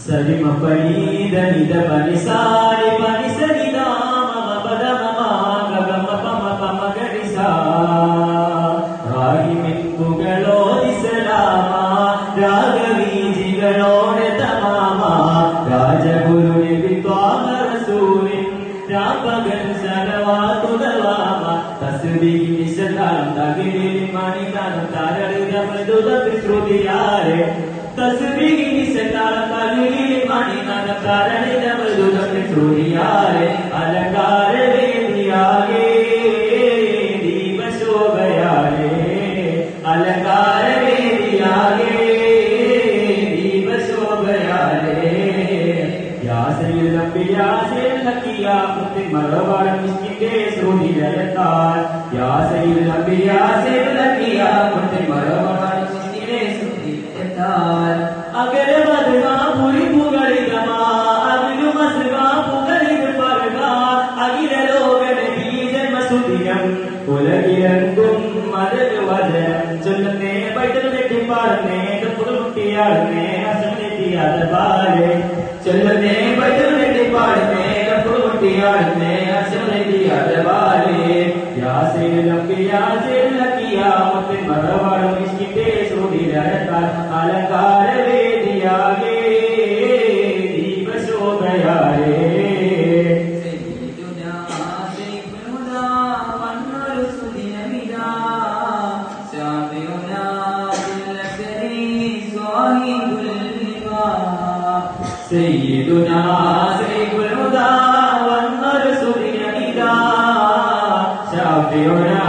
സരിമ പനീത നിത പനിസാരി പനിസരിത മമ പദ മമ ഗഗമ പമ പമ ഗരിസ രാഗിമിൻപുകളോദിസലാമ രാഗവീജികളോടെ തമാമ രാജഗുരു നബി ത്വാഹ റസൂലിൻ രാപകൻ സലവാതുദവാമ തസ്ബീഹ് നിസലാം തകിലിൽ മണിതാനം താരളിത മൃദുല ശ്രുതിയാരെ തസ്ബീഹ് നിസലാം തകിലിൽ മണിതാനം താരളിത മൃദുല ശ്രുതിയാരെ അലങ്കാര വേദിയാകെ ദീപശോഭയാലെ അലങ്കാര വേദിയാകെ ദീപശോഭയാലെ യാസയിൽ നബിയാസിൽ നക്കിയ മുത്തി മറവാട് മിസ്കിന്റെ ശ്രുതിലയത്താൽ യാസയിൽ നബിയാസിൽ നക്കിയ മുത്തി മറവാട് മിസ്കിന്റെ ശ്രുതിലയത്താൽ അകലെ മധുവാ പുരിമുകളിതമാ അകിലു മസ്വാ പുകളിത് പരക അകില ലോകന ബീജന്മസുതിയം ഉലകിലെങ്കും മതക് വചനം ചൊല്ലുന്നേ പൈതൽ വെട്ടിപ്പാടുന്നേ കപ്പുകൾ മുട്ടിയാടുന്നേ അസനെത്തിയാതെ പാലെ ചൊല്ലുന്നേ പൈതൽ വെട്ടിപ്പാടുന്നേ കപ്പുകൾ മുട്ടിയാടുന്നേ അസനെത്തിയാതെ പാലെ യാസീൻ ലക്കിയാസിൽ ലക്കിയാമത്തിൻ മറവാട് മിസ്കിന്റെ ശ്രുതിലയത്താൽ അലങ്കാര വേദിയാകെ ദീപശോഭയാലേ سيدنا سيف الهدى والرسول يميدا شافعنا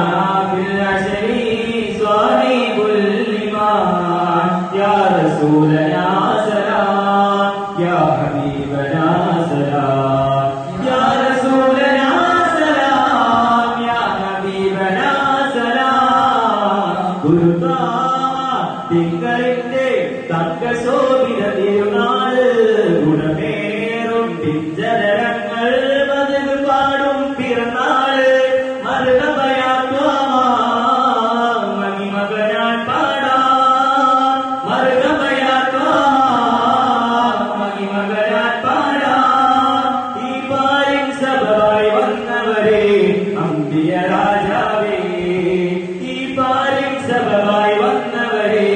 في العشر صاحب الإيمان يا رسولنا سلام يا حبيبنا سلام يا رسولنا سلام يا حبيبنا سلام ഗുരുതാ തിങ്കളിന്റെ തങ്കശോഭിത തിരുനാള് ഗുണമേറും പിഞ്ചരങ്ങൾ മതക് പാടും പിറന്നാള് മഹിമകനാൻ പാടാം മഹിമകനാൻ പാടാം ഈ പാലിൻ സഭയായി വന്നവരെ അമ്പിയ രാജാവേ ഈ പാലിൻ സഭയായി വന്നവരെ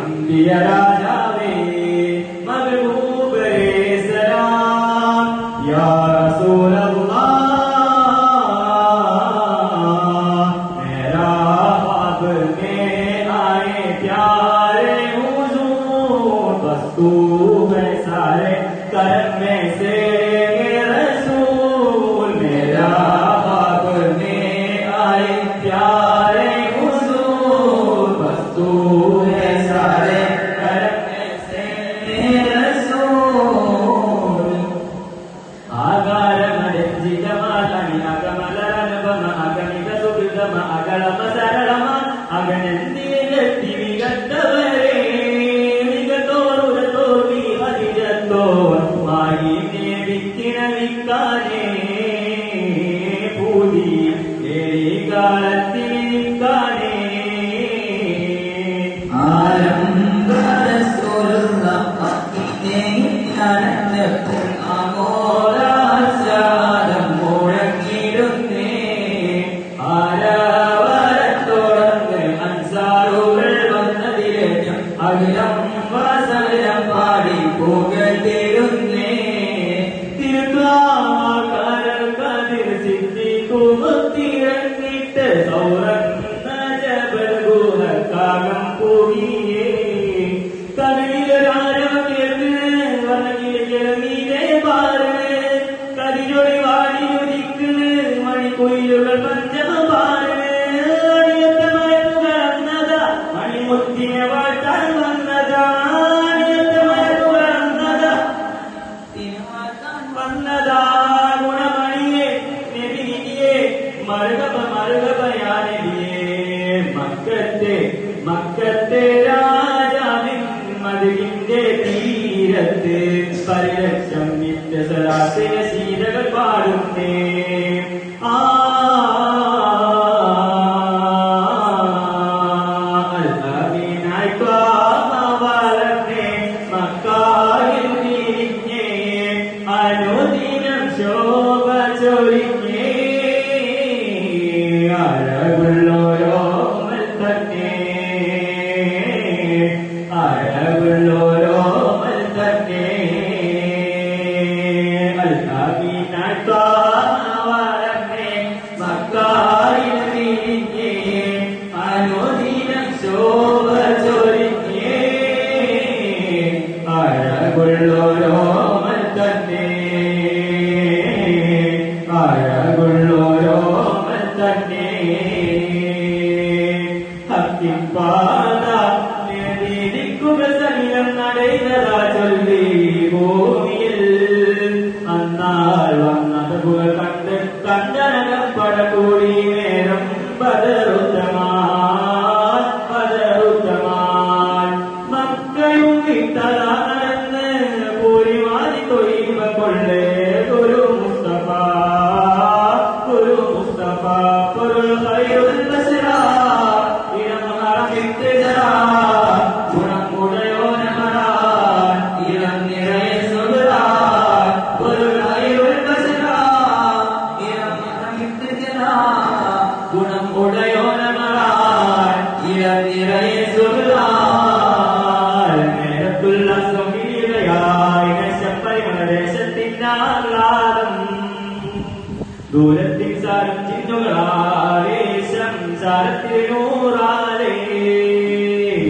അമ്പിയ രാജാവേ മഹബൂബരേ സലാം യാ റസൂലല്ലാഹ് മേരാ ख्वाब में आए प्यारे हुजूर बस तू है सारे करम में से रसूल मेरा ख्वाब में आए प्यारे हुजूर बस तू है सारे करम में से रसूल ആകാരമരഞ്ജിതമാലി അകമലരനുപമ അഗണിത സുഹൃതമ അകളമ സരളമ അഗനന്തിലെത്തി വികത്തവരെ മികത്തോറുരത്തോ ഹരിജത്തോ മായിനെ വിക്കിന വിക്കാനേ പൂതി ഏഴി കാലത്തിൽ നിൽക്കാനേ അഖിലം വാസനം പാടി പോകത്തിരുന്നേ തിരുക്കാമാകാരം കതിർ സിദ്ധിക്കുമത്തിറങ്ങിട്ട് സൗരന്ന ജബൽ ഗുഹക്കാകം പോകിയേ കതിരിലൊരാരം കേൾന്ന് വനകിലെ പാറ് കതിരൊളി വാടിയൊരിക്ക് മണിക്കുയിലുകൾ പഞ്ചമ പാറ് മണിമുത്തിനെ വാഴ്ത്താൻ വന്നതാ ഗുണമണിയെ നെവിനിയെ മഴക അഴകുള്ളോരോ തന്നെ അൽത്താകിനത്താവരമേ മക്കായിൽ വിരിഞ്ഞേ അനുദിനം ശോഭ ചൊരിഞ്ഞേ അഴകുള്ളോരോ തന്നെ അഴകുള്ളോരോ തന്നെ ഹക്കിപ്പാത നേടിയിരിക്കുക സലിലം നടൈതതാ ചൊല്ലി ഭൂമിയിൽ അന്നാൽ വന്നത് പുക കണ്ട് കണ്ടനകം പടകൂടി നേരം പതറുത്തമാൻ മക്കയും വിട്ടതാ നടന്ന് പൂരിമാരി തൊഴിവ കൊള്ളേ ഗുരു മുസ്തഫ പൊരുൾ ഖൈറുൽ ബശറ ഇനം ഹറമിത്തജറ ഗുണം ഉടയോനമറാൻ ഇനം നിറയെ സുബ്ര പൊരുൾ ഖൈറുൽ ബശറ ഇനം ഹറമിത്തജറ ഗുണം ഉടയോനമറാൻ ഇനം നിറയെ സുബ്ര നേരത്തുള്ള സ്വകീയതയായി നശപ്പരിമളദേശത്തിനാഹ്ലാദം ദൂരത്തിൽ സാരം ചിന്നുകളാലേ സംസാരത്തിനൂറാലേ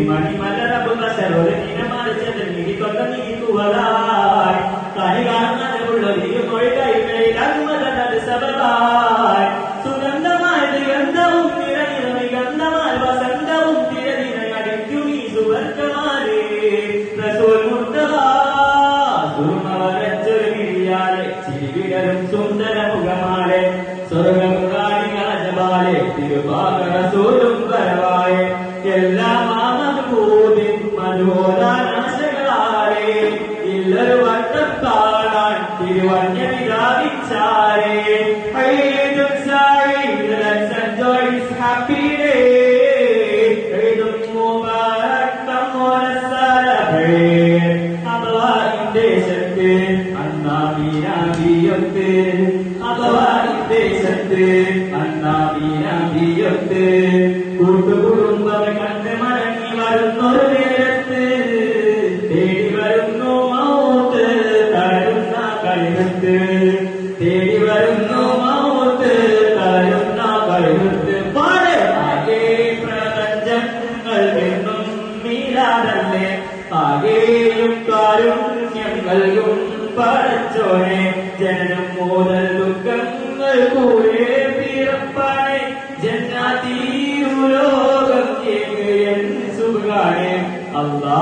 മണിമലരബുന്ന സർവ്വദിനമറിച്ചത് നീതിക്കൊണ്ട നീക്കുവതായി കണി കാണുന്നതിനുള്ള മൊഴികൈമയിൽ അന്മതത് സബതായി സുഗന്ധമായ ദിഗന്ധവും നിറനിറമി ഗന്ധമാൽ വസന്തവും തിരതിരയടിക്കും ഈ സുവർഗമാലേ റസൂൽ മുർത്തബ സുറുമവരച്ചൊരു മിഴിയാലെ ചിരിവിടരും സുന്ദര മുഖമാലെ സ്വർഗമുഖാണികളജപാലെ തിരുവാകരസൂരും വരവായ എല്ലാ മാമൂതിൻ മധുരാനാശകളാലെ ഇല്ലൊരു വട്ടം കാണാൻ തിരുവഞ്ഞ വിരാവിച്ചാരെ happy day Mubarak come on a celebrate അള്ളാഹിൻ ദേശത്ത് അന്നാമീനാബിയൊത്ത് അള്ളാഹിൻ ദേശത്ത് അന്നാമീനാബിയൊത്ത് കൂട്ടുകുടുംബം കണ്ട് മടങ്ങി വരുന്നൊരു നേരത്ത് തേടി വരുന്നു മൗത്ത് തരുന്ന കഴുത്ത് തേടി വരുന്നു മൗത്ത് തരുന്ന കഴുത്ത് പാടേ പ്രപഞ്ചങ്ങൾ എന്നും മീരാടല്ലേ ആകെയും കാരുണ്യം നൽകും പടച്ചോനെ ജനനം മുതൽ ദുഃഖങ്ങൾ കൂടെ പിറപ്പാനെ ജന്നാതീരുലോകം സുഖാനെ അല്ലാ